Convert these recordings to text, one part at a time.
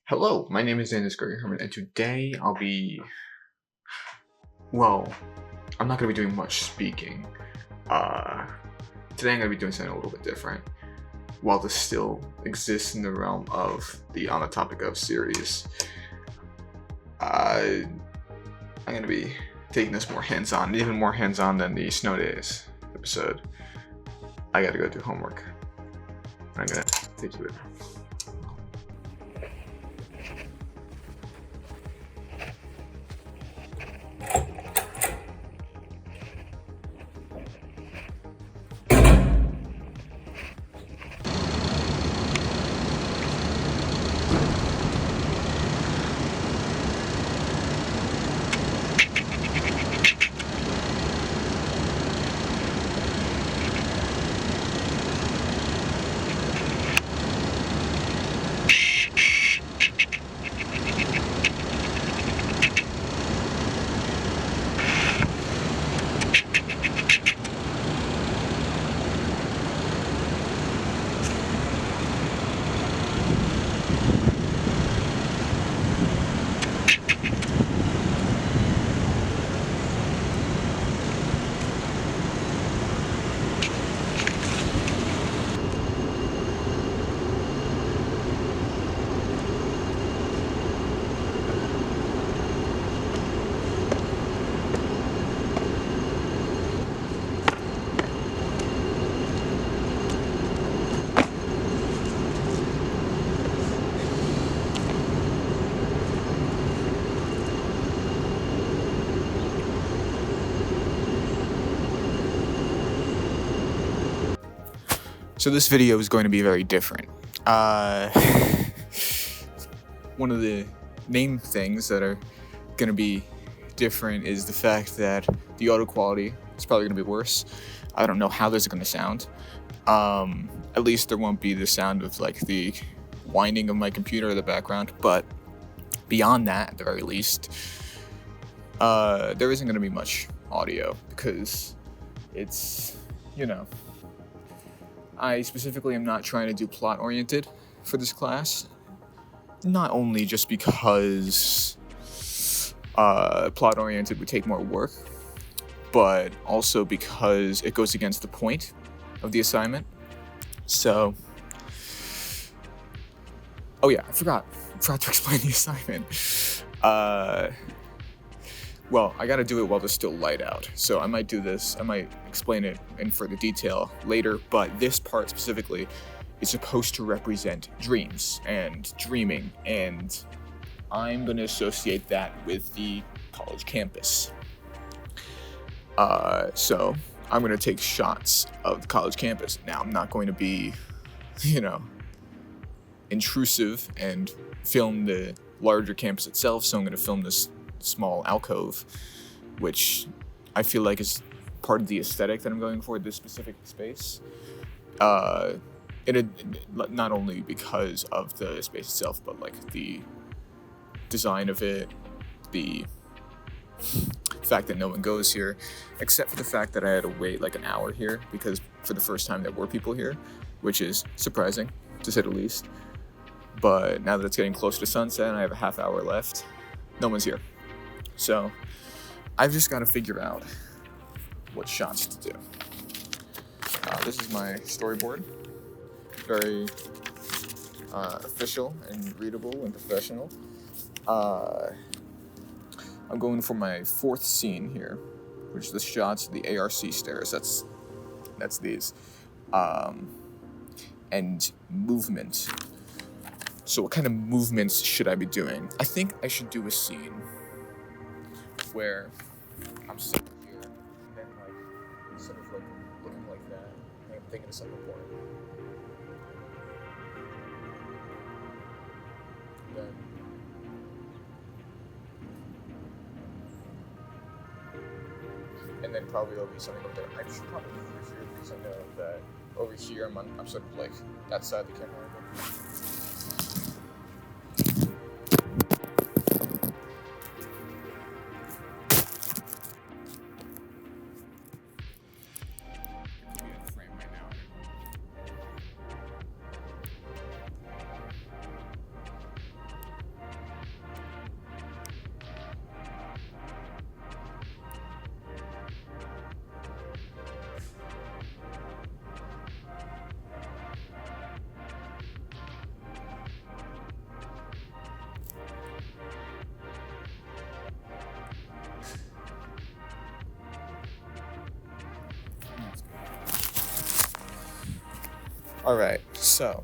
Hello, my name is Scuria-Herman, and today I'm not going to be doing much speaking. Uh, Today I'm going to be doing something a little bit different. While this still exists in the realm of the On the Topic of series, I'm going to be taking this more hands-on, even more hands-on than the Snow Days episode. I got to go do homework. I'm going to take you with me. So this video is going to be very different. One of the main things that are going to be different is the fact that the audio quality is probably going to be worse. I don't know how this is going to sound. At least there won't be the sound of like the winding of my computer in the background, but beyond that, at the very least, there isn't going to be much audio because it's, I specifically am not trying to do plot-oriented for this class, not only just because plot-oriented would take more work, but also because it goes against the point of the assignment. So, oh yeah, I forgot to explain the assignment. Well, I gotta do it while there's still light out, so I might do this, I might explain it in further detail later, but this part specifically is supposed to represent dreams and dreaming, and I'm gonna associate that with the college campus. So I'm gonna take shots of the college campus. Now, I'm not going to be, intrusive and film the larger campus itself, so I'm gonna film this small alcove, which I feel like is part of the aesthetic that I'm going for this specific space. Not only because of the space itself, but like the design of it, the fact that no one goes here, except for the fact that I had to wait like an hour here because for the first time there were people here, which is surprising to say the least. But now that it's getting close to sunset and I have a half hour left, no one's here. So I've just got to figure out what shots to do. This is my storyboard. Very official and readable and professional. I'm going for my fourth scene here, which is the shots of the ARC stairs. That's these. And movement. So what kind of movements should I be doing? I think I should do a scene where I'm sitting here and then like sort of like looking like that and I'm thinking of something important. And then probably there'll be something over there. I should probably for sure because I know that over here I'm sort of like that side of the camera. Alright, so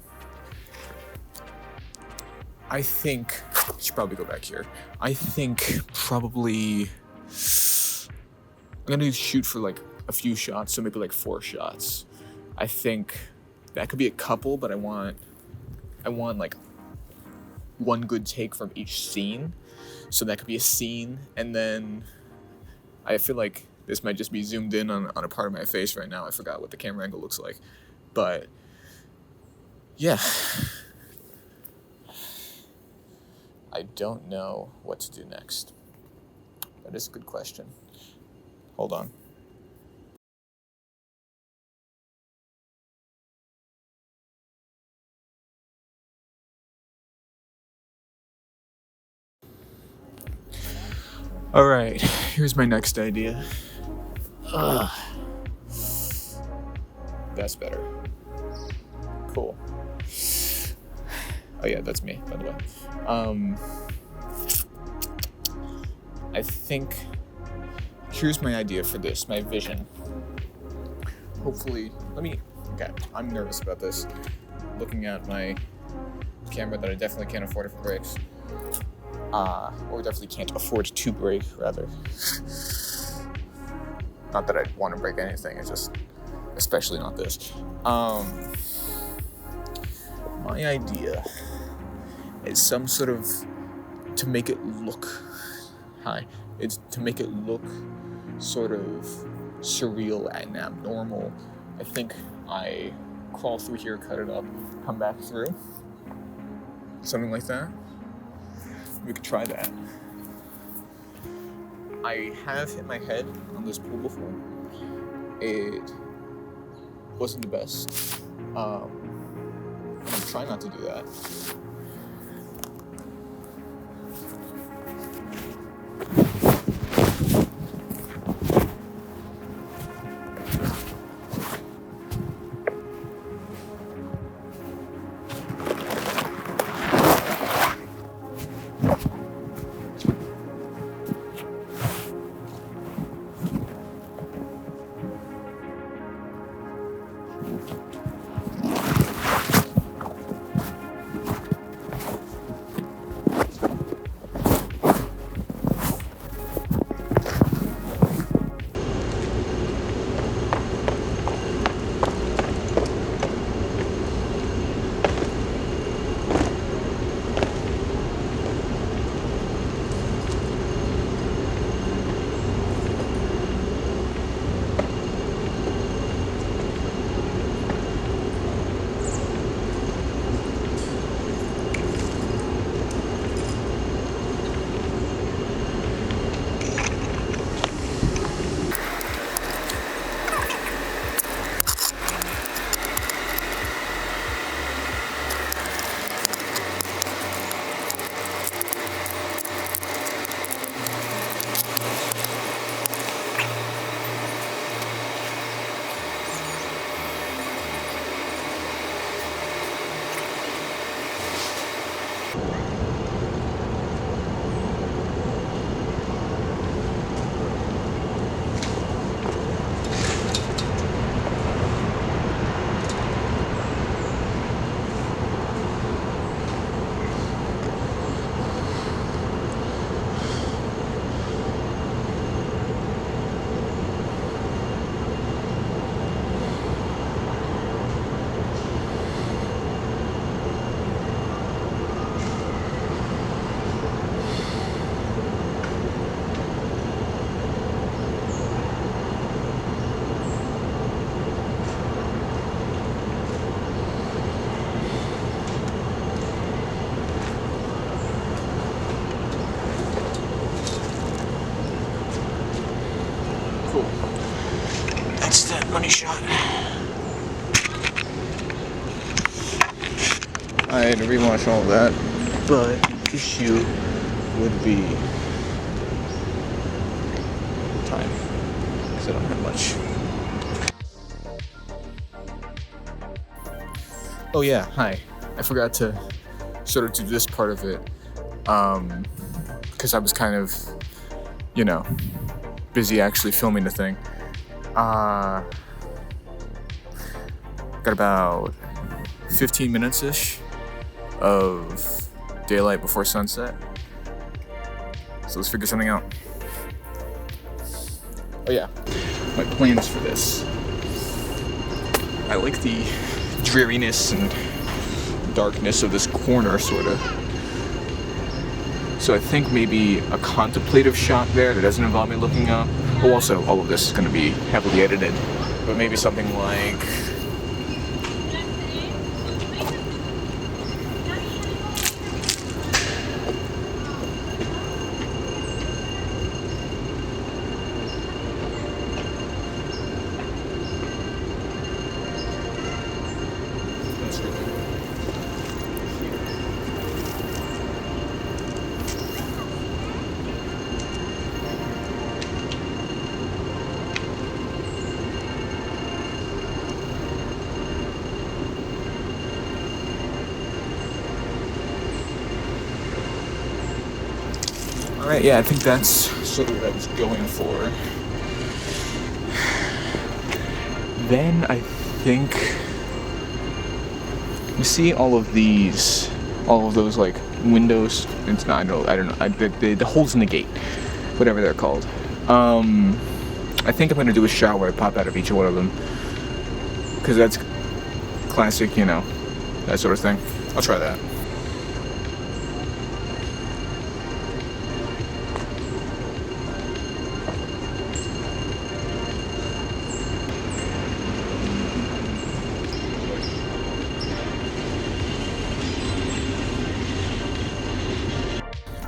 I think I should probably go back here. I think probably I'm gonna shoot for like a few shots, so maybe like 4 shots. I think that could be a couple, but I want like one good take from each scene. So that could be a scene, and then I feel like this might just be zoomed in on a part of my face right now. I forgot what the camera angle looks like. But yeah. I don't know what to do next. That is a good question. Hold on. All right, here's my next idea. Ugh. That's better. Cool. Oh yeah, that's me, by the way. I think here's my idea for this, my vision. Hopefully, okay, I'm nervous about this. Looking at my camera that I definitely can't afford it for breaks. Or definitely can't afford to break, rather. Not that I want to break anything, it's just, especially not this. My idea is some sort of, to make it look, it's to make it look sort of surreal and abnormal. I think I crawl through here, cut it up, come back through. Something like that. We could try that. I have hit my head on this pool before. It wasn't the best. I'm trying not to do that. Money shot. I had to rewatch all of that, but the issue would be time, because I don't have much. Oh yeah, hi. I forgot to sort of do this part of it, because I was kind of, busy actually filming the thing. Got about 15 minutes-ish of daylight before sunset. So let's figure something out. Oh yeah, my plans for this. I like the dreariness and darkness of this corner, sort of. So I think maybe a contemplative shot there that doesn't involve me looking up. Oh, also, all of this is going to be heavily edited, but maybe something like... Alright, yeah, I think that's sort of what I was going for. Then I think... You see all of those like windows? It's not, I don't know. The holes in the gate, whatever they're called. I think I'm gonna do a shot where I pop out of each one of them, because that's classic, you know, that sort of thing. I'll try that.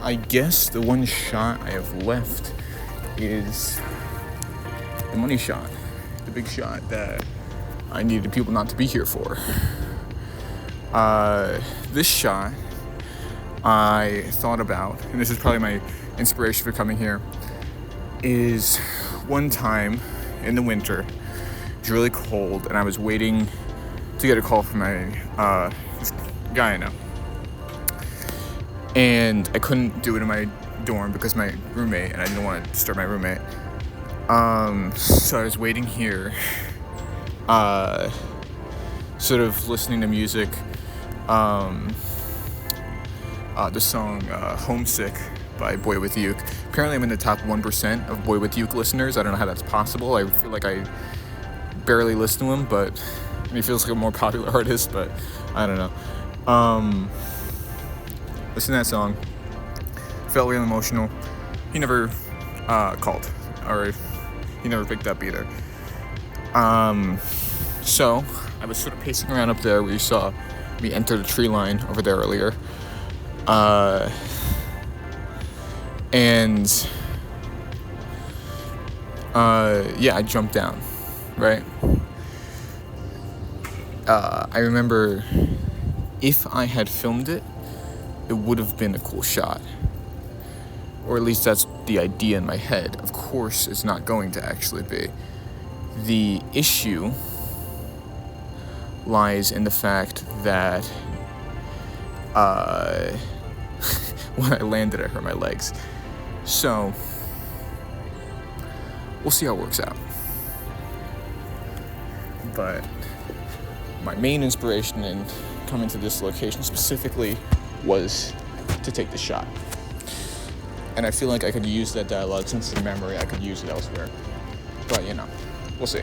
I guess the one shot I have left is the money shot, the big shot that I needed people not to be here for. This shot I thought about, and this is probably my inspiration for coming here, is one time in the winter, it was really cold, and I was waiting to get a call from my this guy I know. And I couldn't do it in my dorm because my roommate, and I didn't want to disturb my roommate. So I was waiting here, sort of listening to music. The song Homesick by Boy With Uke. Apparently I'm in the top 1% of Boy With Uke listeners. I don't know how that's possible. I feel like I barely listen to him, but he feels like a more popular artist, but I don't know. Listen to that song. Felt real emotional. He never called, or he never picked up either. So I was sort of pacing around up there where you saw me enter the tree line over there earlier. Yeah, I jumped down, right? I remember if I had filmed it, it would have been a cool shot. Or at least that's the idea in my head. Of course, it's not going to actually be. The issue lies in the fact that when I landed, I hurt my legs. So, we'll see how it works out. But my main inspiration in coming to this location specifically was to take the shot. And I feel like I could use that dialogue since it's a memory. I could use it elsewhere. But, you know, we'll see.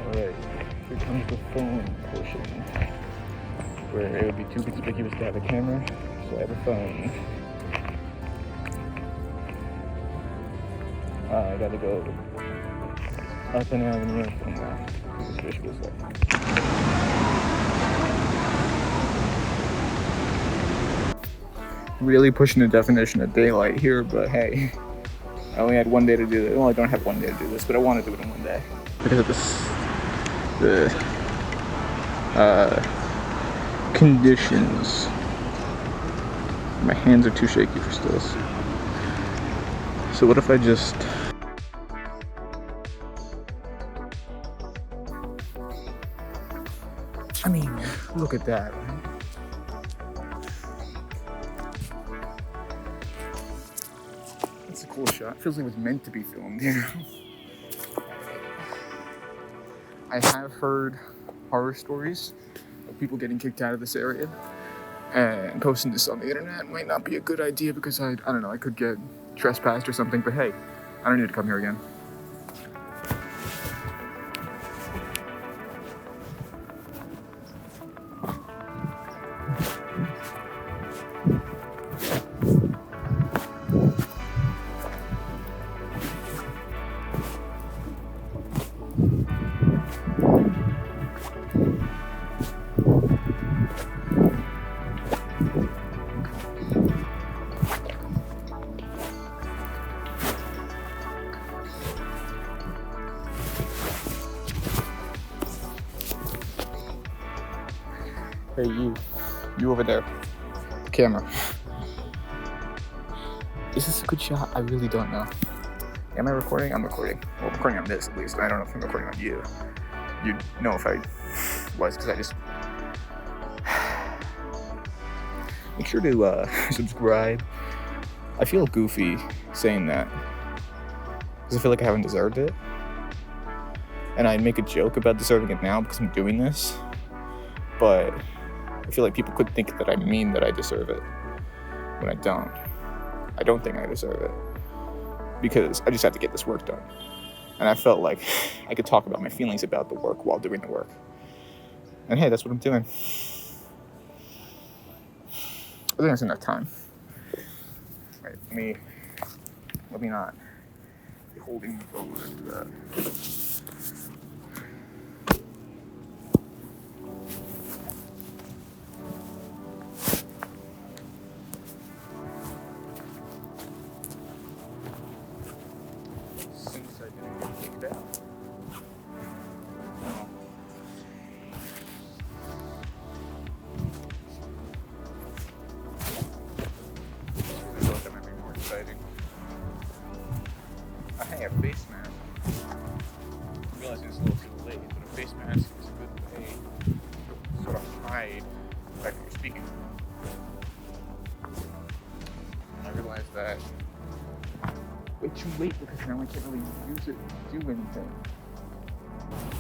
Alright, here comes the phone portion, where it would be too conspicuous to have a camera, so I have a phone. I gotta go up an avenue from that. This fish was like. Really pushing the definition of daylight here, but hey, I only had one day to do this. Well, I don't have one day to do this, but I want to do it in one day because of the conditions. My hands are too shaky for stills. So what if I just... I mean, look at that, right? That's a cool shot. Feels like it was meant to be filmed, you know? I have heard horror stories of people getting kicked out of this area, and posting this on the internet might not be a good idea because I don't know, I could get trespassed or something, but hey, I don't need to come here again. Hey, you over there, camera. Is this a good shot? I really don't know. Am I recording? I'm recording. Well, I'm recording on this at least. I don't know if I'm recording on you. You'd know if I was, because I just... Make sure to subscribe. I feel goofy saying that, because I feel like I haven't deserved it. And I make a joke about deserving it now because I'm doing this. But I feel like people could think that I mean that I deserve it when I don't. I don't think I deserve it because I just have to get this work done. And I felt like I could talk about my feelings about the work while doing the work. And hey, that's what I'm doing. I think that's enough time. Right, let me not be holding the phone after that. I have a face mask. I'm realizing it's a little too late, but a face mask is a good way to sort of hide the fact that you're speaking. And I realized that way too late because now I can't really use it to do anything.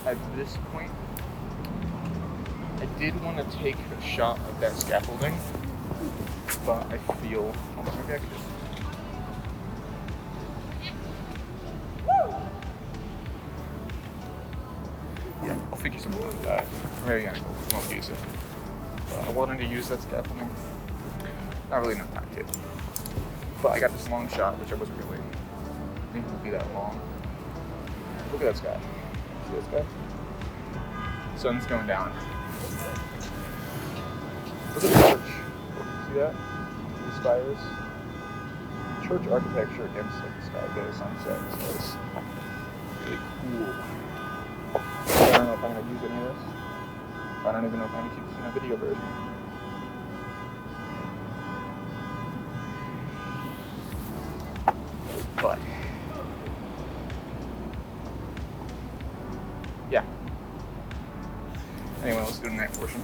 At this point, I did want to take a shot of that scaffolding, but I feel almost like I could just... Yeah, I'll figure something like that. Maybe I won't use it. I wanted to use that scaffolding. Not really enough time to. But I got this long shot, which I wasn't really thinking would be that long. Look at that sky. See that sky? Sun's going down. Look at the church. See that? The spires. Church architecture against like the sky, the sunset. So it's really cool. I don't know if I'm going to use any of this. I don't even know if I'm going to keep this in a video version. But yeah. Anyway, let's do the next portion.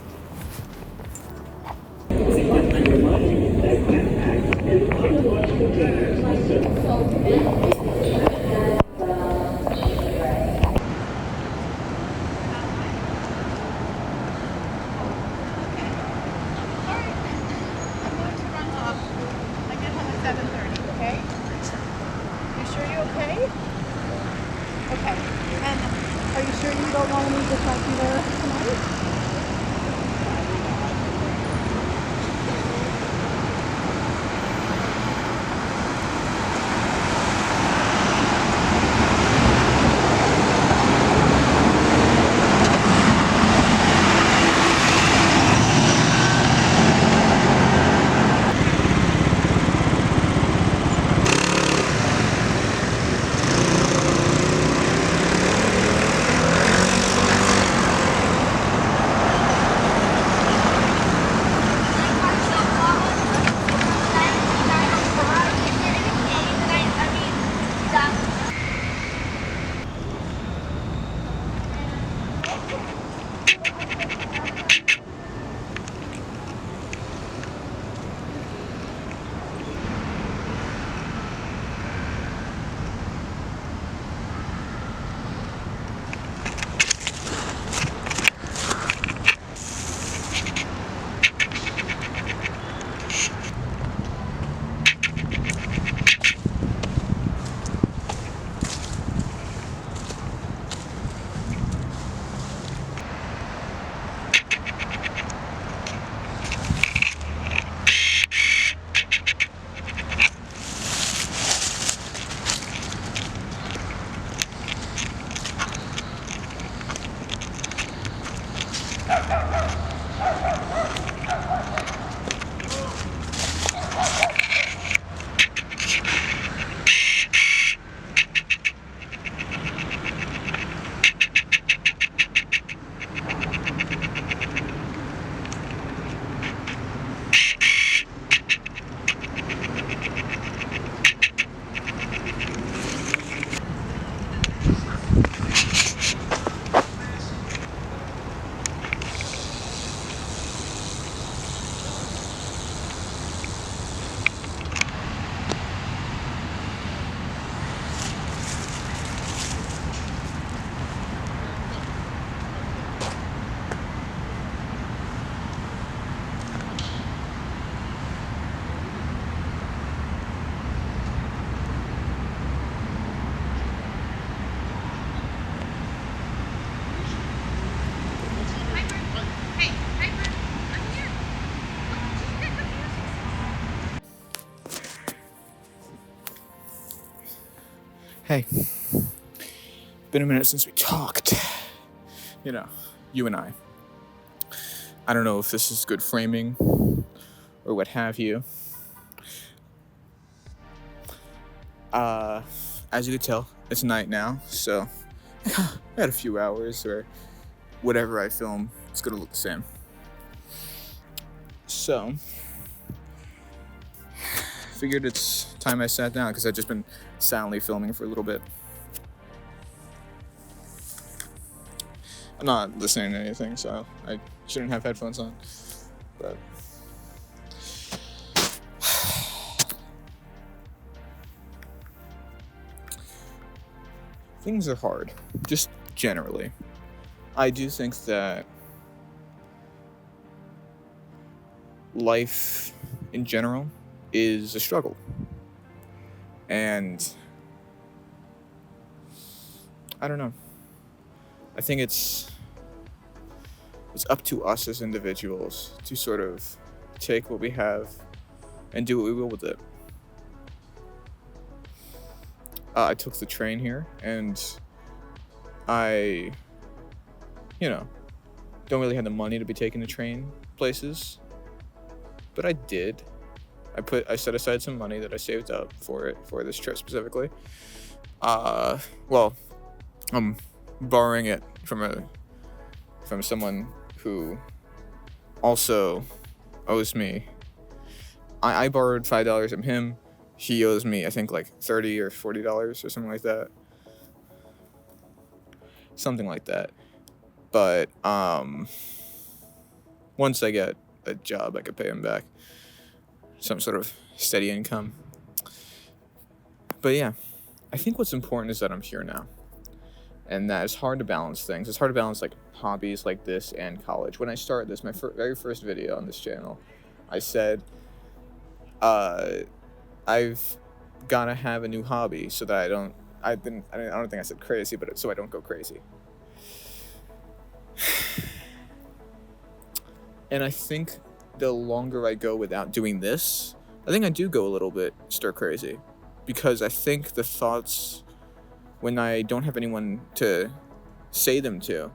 Hey, been a minute since we talked. You know, you and I. I don't know if this is good framing or what have you. As you can tell, it's night now, so I had a few hours or whatever I film, it's gonna look the same. So, figured it's time I sat down because I've just been silently filming for a little bit. I'm not listening to anything, so I shouldn't have headphones on. But things are hard, just generally. I do think that life in general is a struggle. And I don't know. I think it's up to us as individuals to sort of take what we have and do what we will with it. I took the train here, and I, don't really have the money to be taking the train places, but I did. I set aside some money that I saved up for this trip specifically. Well, I'm borrowing it from someone who also owes me. I borrowed $5 from him. He owes me, I think, like $30 or $40 or something like that. Something like that. But once I get a job, I could pay him back. Some sort of steady income. But yeah, I think what's important is that I'm here now. And that it's hard to balance things. It's hard to balance like hobbies like this and college. When I started this, my very first video on this channel, I said, I've gotta have a new hobby so that I don't think I said crazy, but so I don't go crazy. And I think the longer I go without doing this, I think I do go a little bit stir crazy, because I think the thoughts, when I don't have anyone to say them to,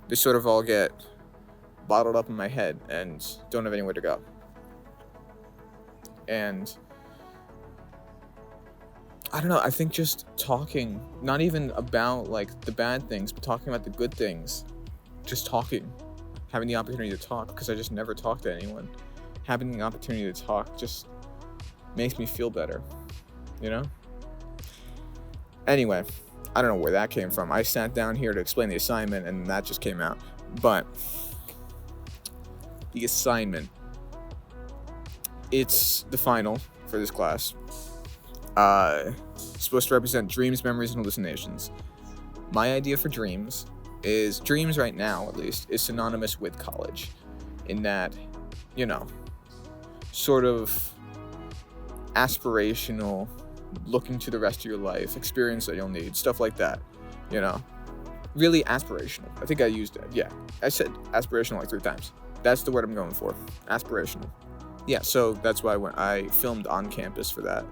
they sort of all get bottled up in my head and don't have anywhere to go. And I don't know, I think just talking, not even about like the bad things, but talking about the good things, just talking, having the opportunity to talk, because I just never talk to anyone. Having the opportunity to talk just makes me feel better, Anyway, I don't know where that came from. I sat down here to explain the assignment and that just came out. But the assignment, it's the final for this class. It's supposed to represent dreams, memories, and hallucinations. My idea for dreams right now at least, is synonymous with college, in that, sort of aspirational, looking to the rest of your life, experience that you'll need, stuff like that, really aspirational. I think I used it. Yeah, I said aspirational like 3 times. That's the word I'm going for, aspirational. Yeah, so that's why I filmed on campus for that.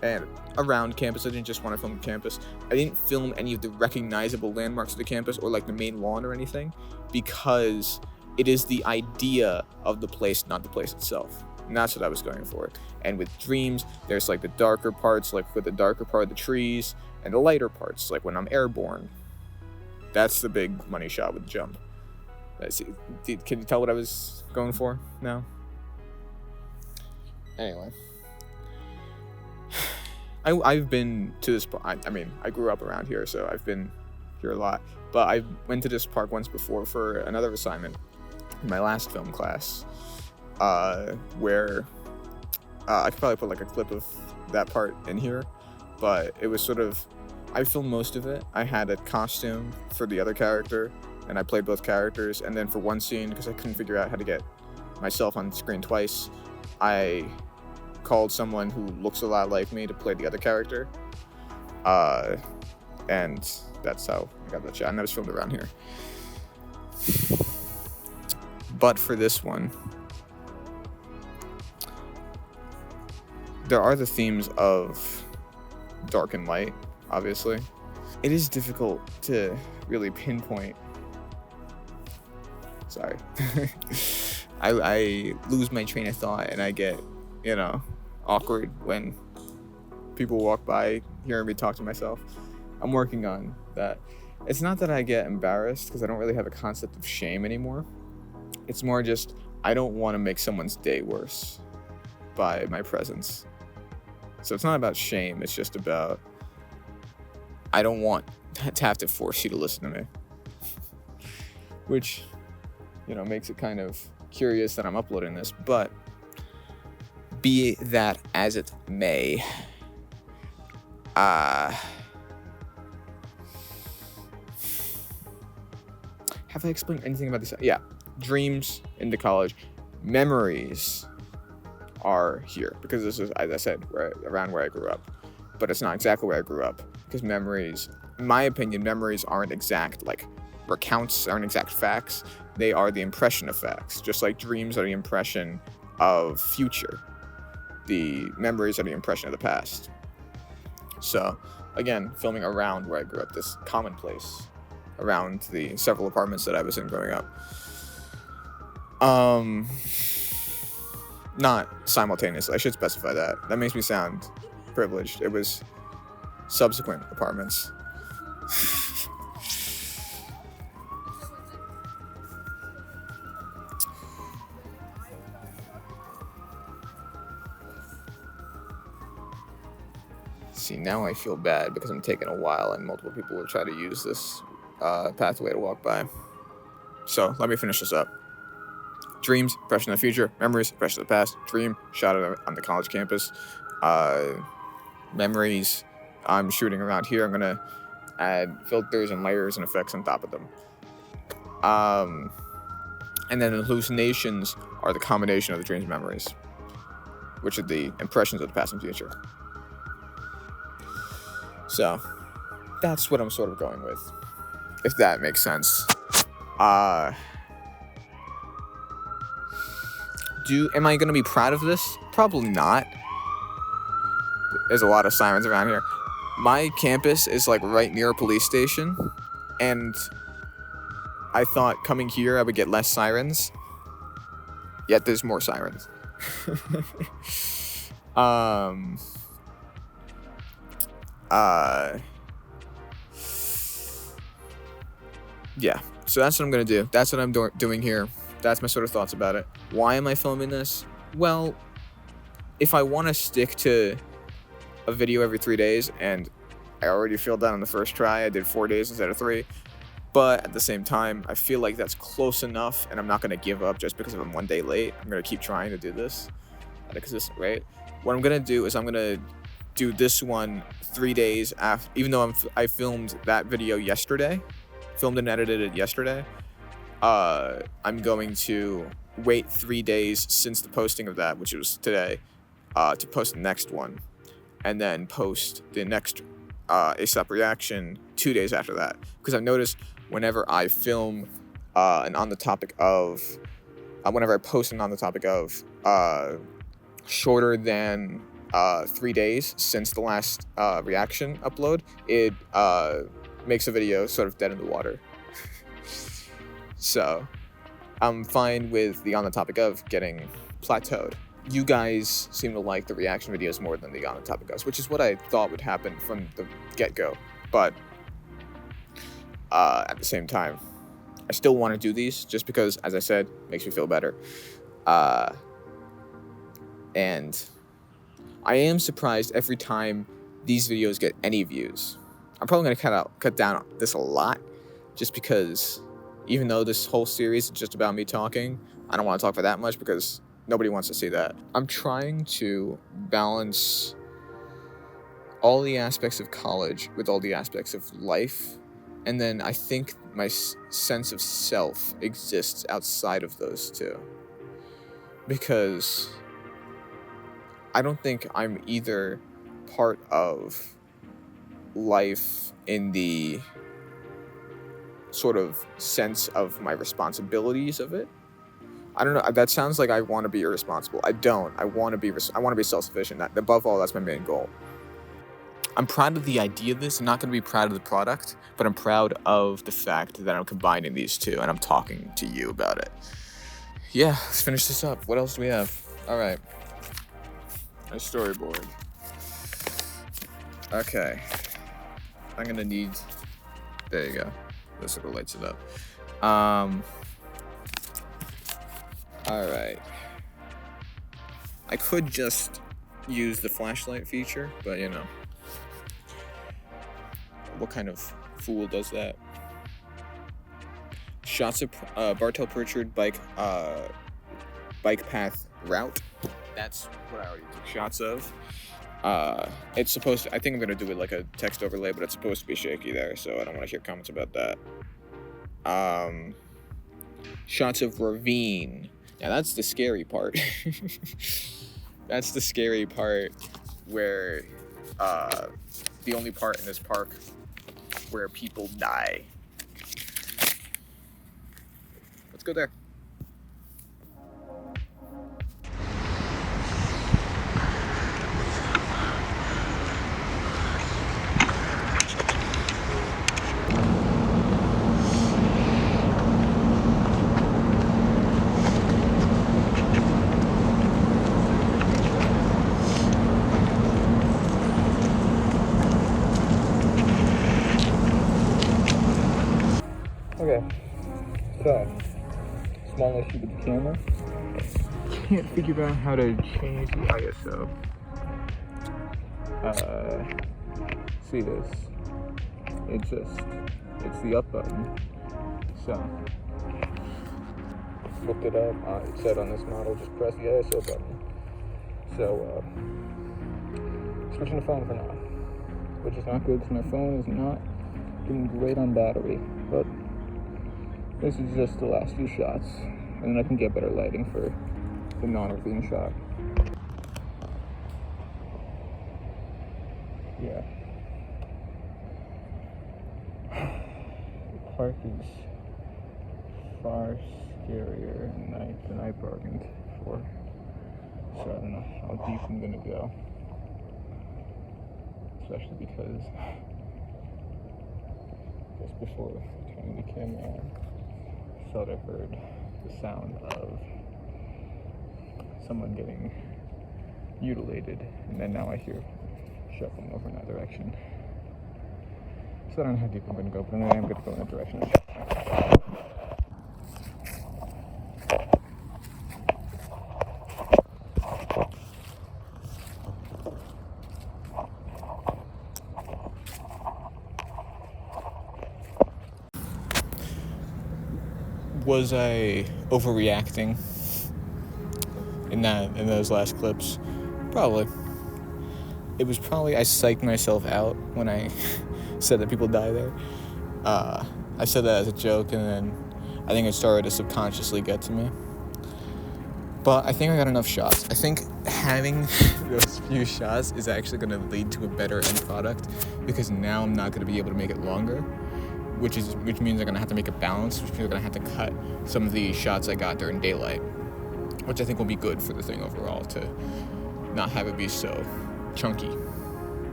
And around campus, I didn't just want to film campus. I didn't film any of the recognizable landmarks of the campus or like the main lawn or anything, because it is the idea of the place, not the place itself. And that's what I was going for. And with dreams, there's like the darker parts, like with the darker part of the trees, and the lighter parts, like when I'm airborne. That's the big money shot with the jump. Can you tell what I was going for now? Anyway. I've been to this park. I grew up around here, so I've been here a lot. But I went to this park once before for another assignment in my last film class, where I could probably put like a clip of that part in here, but it was sort of, I filmed most of it. I had a costume for the other character, and I played both characters. And then for one scene, because I couldn't figure out how to get myself on screen twice, I called someone who looks a lot like me to play the other character, and that's how I got that shot. And that was filmed around here. But for this one, there are the themes of dark and light, obviously. It is difficult to really pinpoint. Sorry. I lose my train of thought and I get, awkward when people walk by hearing me talk to myself. I'm working on that. It's not that I get embarrassed because I don't really have a concept of shame anymore. It's more just I don't want to make someone's day worse by my presence. So it's not about shame. It's just about I don't want to have to force you to listen to me. Which, makes it kind of curious that I'm uploading this. But be that as it may, have I explained anything about this? Yeah. Dreams into college. Memories are here. Because this is, as I said, around where I grew up. But it's not exactly where I grew up. Because memories, in my opinion, memories aren't exact, recounts aren't exact facts. They are the impression of facts. Just like dreams are the impression of future. The memories are the impression of the past. So, again, filming around where I grew up, this commonplace around the several apartments that I was in growing up. Not simultaneously. I should specify that. That makes me sound privileged. It was subsequent apartments. See, now I feel bad because I'm taking a while and multiple people will try to use this pathway to walk by. So let me finish this up. Dreams, impression of the future. Memories, impression of the past. Dream, shot on the college campus. Memories, I'm shooting around here. I'm going to add filters and layers and effects on top of them. And then the hallucinations are the combination of the dreams and memories, which are the impressions of the past and future. So, that's what I'm sort of going with, if that makes sense. Am I going to be proud of this? Probably not. There's a lot of sirens around here. My campus is right near a police station, and I thought coming here I would get less sirens, yet there's more sirens. Yeah, so that's what I'm gonna do. That's what I'm doing here. That's my sort of thoughts about it. Why am I filming this? Well, if I want to stick to a video every 3 days, and I already failed that on the first try, I did 4 days instead of 3, but at the same time, I feel like that's close enough, and I'm not gonna give up just because I'm 1 day late. I'm gonna keep trying to do this at a consistent rate. What I'm gonna do is I'm gonna do this one 3 days after, even though I filmed that video yesterday, filmed and edited it yesterday. I'm going to wait 3 days since the posting of that, which was today, to post the next one, and then post the next ASAP reaction 2 days after that. Because I've noticed whenever I film whenever I post an on the topic of shorter than 3 days since the last reaction upload, it makes a video sort of dead in the water. So I'm fine with the on the topic of getting plateaued. You guys seem to like the reaction videos more than the on the topic of, which is what I thought would happen from the get-go. But at the same time, I still want to do these just because, as I said, it makes me feel better. And I am surprised every time these videos get any views. I'm probably going to cut down this a lot, just because even though this whole series is just about me talking, I don't want to talk for that much because nobody wants to see that. I'm trying to balance all the aspects of college with all the aspects of life, and then I think my sense of self exists outside of those two, because I don't think I'm either part of life in the sort of sense of my responsibilities of it. I don't know. That sounds like I want to be irresponsible. I don't. I want to be self-sufficient. Above all, that's my main goal. I'm proud of the idea of this. I'm not going to be proud of the product, but I'm proud of the fact that I'm combining these two and I'm talking to you about it. Yeah, let's finish this up. What else do we have? All right. My storyboard. Okay. I'm going to need... There you go. This sort of lights it up. All right. I could just use the flashlight feature, but you know. What kind of fool does that? Shots of Bartel Pritchard bike path route. That's what I already took shots of. It's supposed to, I think I'm gonna do it like a text overlay, but it's supposed to be shaky there, so I don't want to hear comments about that. Shots of ravine. Now that's the scary part. That's the scary part where the only part in this park where people die. Let's go there. Okay, so, small issue with the camera. Can't figure out how to change the ISO. See this? It's the up button. So, looked it up. It said on this model, just press the ISO button. So, switching to phone for now, which is not good because my phone is not doing great on battery, but this is just the last few shots, and then I can get better lighting for the non-ravine shot. Yeah. The park is far scarier at night than I bargained for, so I don't know how deep I'm gonna go. Especially because just before turning the camera on, I thought I heard the sound of someone getting mutilated, and then now I hear shuffling over in that direction. So I don't know how deep I'm going to go, but I am going to go in that direction. Was I overreacting in those last clips? Probably. It was probably I psyched myself out when I said that people die there. I said that as a joke, and then I think it started to subconsciously get to me. But I think I got enough shots. I think having those few shots is actually going to lead to a better end product, because now I'm not going to be able to make it longer. Which means I'm gonna have to make a balance, which means I'm gonna have to cut some of the shots I got during daylight, which I think will be good for the thing overall, to not have it be so chunky.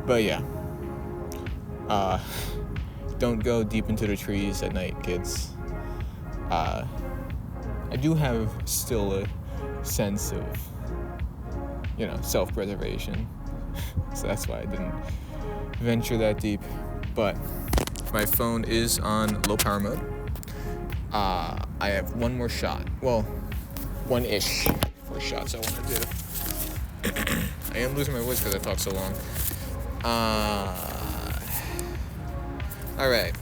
But yeah, don't go deep into the trees at night, kids. I do have still a sense of, self-preservation. So that's why I didn't venture that deep. But my phone is on low power mode. I have one more shot. Well, one-ish for shots I want to do. I am losing my voice because I talk so long. Alright.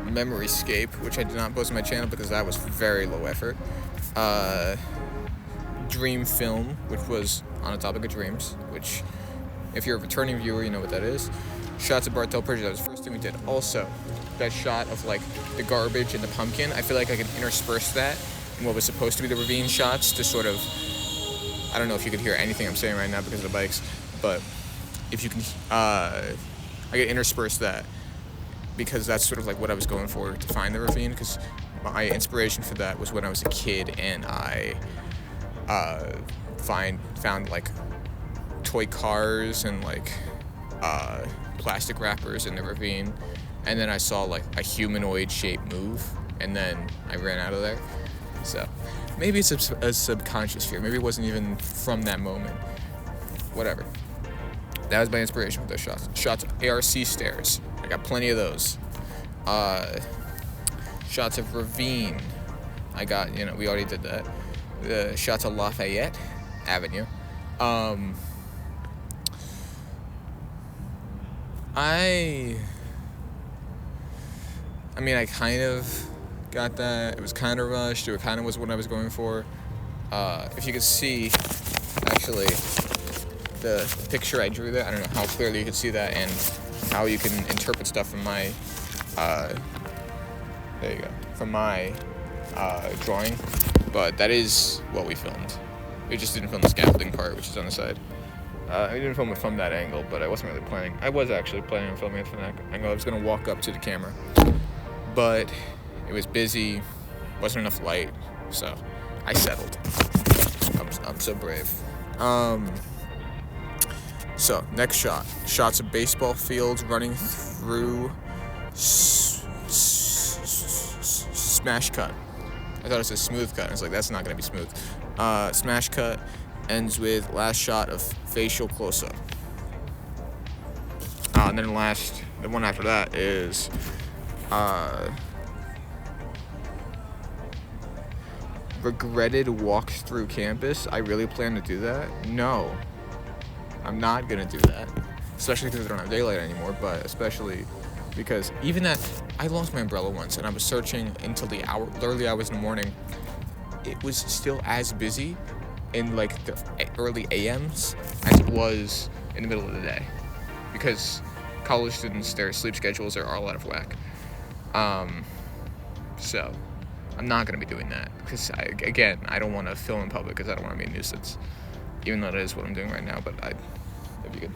Memoryscape, which I did not post on my channel because that was very low effort. Dream film, which was on the topic of dreams, which, if you're a returning viewer, you know what that is. Shots of Bartel Pritchard, that was the first thing we did. Also, that shot of, the garbage and the pumpkin, I feel like I could intersperse that in what was supposed to be the ravine shots to sort of, I don't know if you could hear anything I'm saying right now because of the bikes, but if you can, I could intersperse that, because that's sort of what I was going for to find the ravine, because my inspiration for that was when I was a kid and I found like toy cars and like plastic wrappers in the ravine, and then I saw like a humanoid shape move, and then I ran out of there. So maybe it's a subconscious fear. Maybe it wasn't even from that moment. Whatever. That was my inspiration for those shots. Shots of ARC stairs. I got plenty of those. Shots of ravine. I got, we already did that. The shots of Lafayette Avenue. I kind of got that. It was kind of rushed. It kind of was what I was going for. If you could see, actually, the picture I drew there, I don't know how clearly you could see that and how you can interpret stuff from my, there you go, from my drawing. But that is what we filmed. We just didn't film the scaffolding part, which is on the side. I didn't film it from that angle, but I wasn't really planning. I was actually planning on filming it from that angle. I was going to walk up to the camera. But it was busy, wasn't enough light, so I settled. I'm so brave. So, next shot. Shots of baseball fields running through smash cut. I thought it was a smooth cut. I was like, that's not going to be smooth. Smash cut ends with last shot of facial close-up. And then the one after that is regretted walks through campus. I really plan to do that? No. I'm not going to do that. Especially because I don't have daylight anymore, but especially because even I lost my umbrella once and I was searching until the early hours in the morning. It was still as busy in like the early AMs as it was in the middle of the day, because college students, their sleep schedules are all out of whack. So I'm not going to be doing that because I don't want to film in public because I don't want to be a nuisance, even though that is what I'm doing right now. But if you could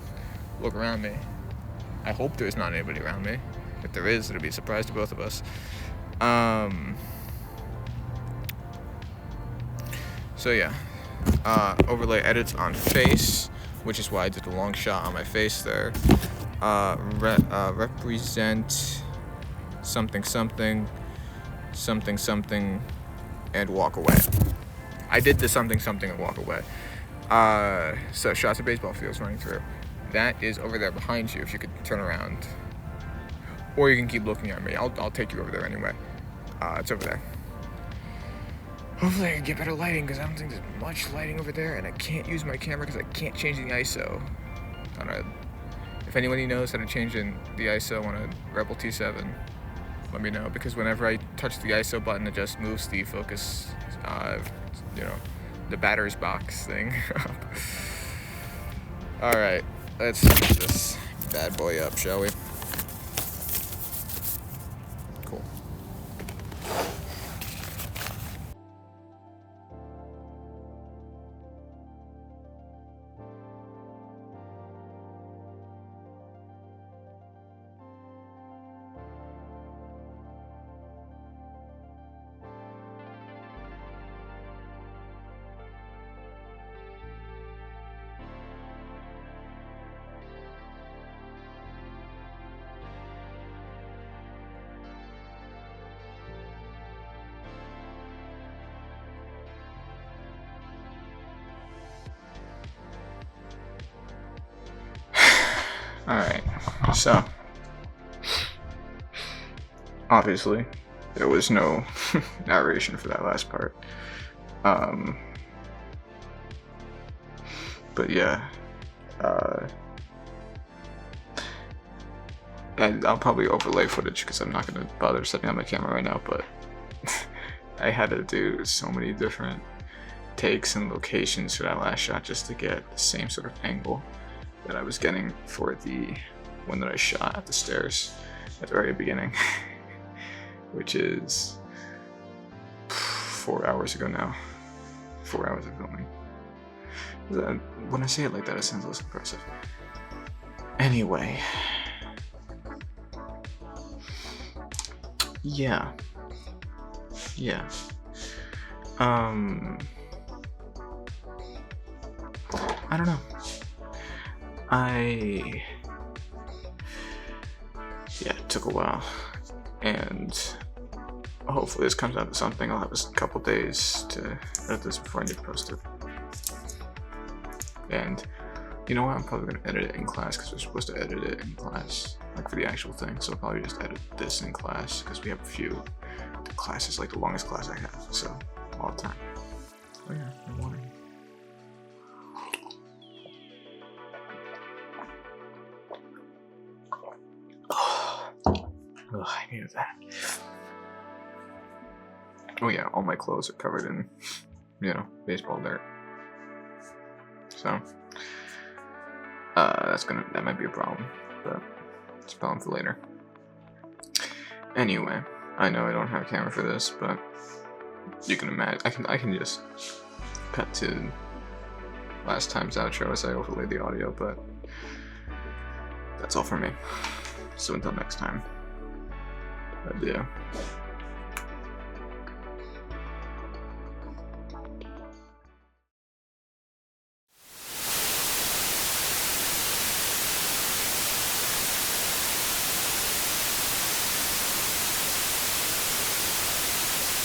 look around me, I hope there's not anybody around me. If there is, it'll be a surprise to both of us. So yeah, overlay edits on face, which is why I did the long shot on my face there. Represent something, and walk away. I did the something and walk away. So shots of baseball fields running through. That is over there behind you, if you could turn around. Or you can keep looking at me. I'll take you over there anyway. It's over there. Hopefully I can get better lighting, because I don't think there's much lighting over there, and I can't use my camera because I can't change the ISO. If anybody knows how to change the ISO on a Rebel T7, let me know, because whenever I touch the ISO button, it just moves the focus, the batter's box thing up. Alright, let's get this bad boy up, shall we? Cool. Alright, so obviously there was no narration for that last part. But yeah, and I'll probably overlay footage because I'm not going to bother setting up my camera right now, but I had to do so many different takes and locations for that last shot just to get the same sort of angle that I was getting for the one that I shot at the stairs at the very beginning, which is 4 hours ago now. 4 hours of filming. When I say it like that, it sounds less impressive. Anyway. Yeah. I don't know. Yeah, it took a while, and hopefully this comes out to something. I'll have a couple days to edit this before I need to post it. And you know what? I'm probably gonna edit it in class because we're supposed to edit it in class, like for the actual thing. So I'll probably just edit this in class because we have a few. The class is like the longest class I have, so all the time. Oh yeah, I'm wondering. Oh, I needed that. Oh yeah, all my clothes are covered in, baseball dirt. So, that might be a problem, but it's a problem for later. Anyway, I know I don't have a camera for this, but you can imagine, I can just cut to last time's outro as I overlay the audio, but that's all for me. So until next time, adieu.